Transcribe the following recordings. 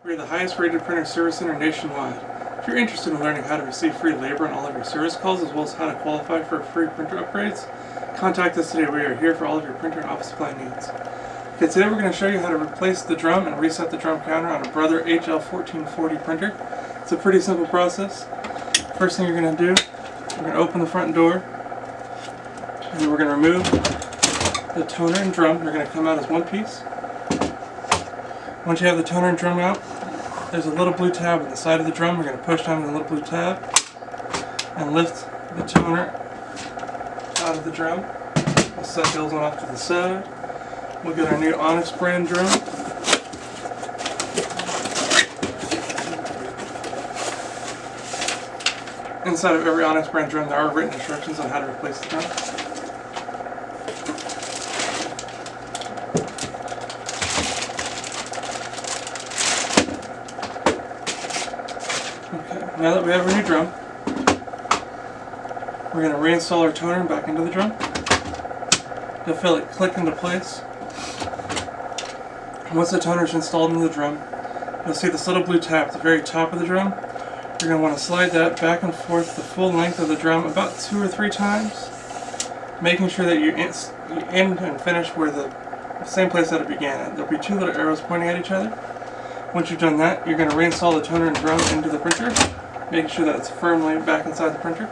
We're the highest rated printer service center nationwide. If you're interested in learning how to receive free labor on all of your service calls as well as how to qualify for free printer upgrades, contact us today. We are here for all of your printer and office supply needs. Okay, today we're going to show you how to replace the drum and reset the drum counter on a Brother HL-1440 printer. It's a pretty simple process. First thing you're going to do, we're going to open the front door and then we're going to remove the toner and drum. They're going to come out as one piece. Once you have the toner and drum out, there's a little blue tab at the side of the drum. We're going to push down the little blue tab and lift the toner out of the drum. We'll set the old one off to the side. We'll get our new Onyx brand drum. Inside of every Onyx brand drum there are written instructions on how to replace the drum. Okay, now that we have our new drum, we're going to reinstall our toner back into the drum. You'll feel it click into place. Once the toner is installed into the drum, you'll see this little blue tab at the very top of the drum. You're going to want to slide that back and forth the full length of the drum about 2 or 3 times, making sure that you end and finish where the same place that it began. There'll be 2 little arrows pointing at each other. Once you've done that, you're going to reinstall the toner and drum into the printer, making sure that it's firmly back inside the printer.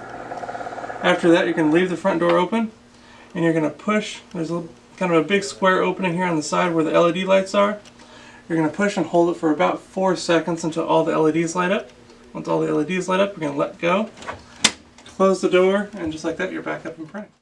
After that, you can leave the front door open, and you're going to push. There's kind of a big square opening here on the side where the LED lights are. You're going to push and hold it for about 4 seconds until all the LEDs light up. Once all the LEDs light up, you're going to let go, close the door, and just like that, you're back up and printing.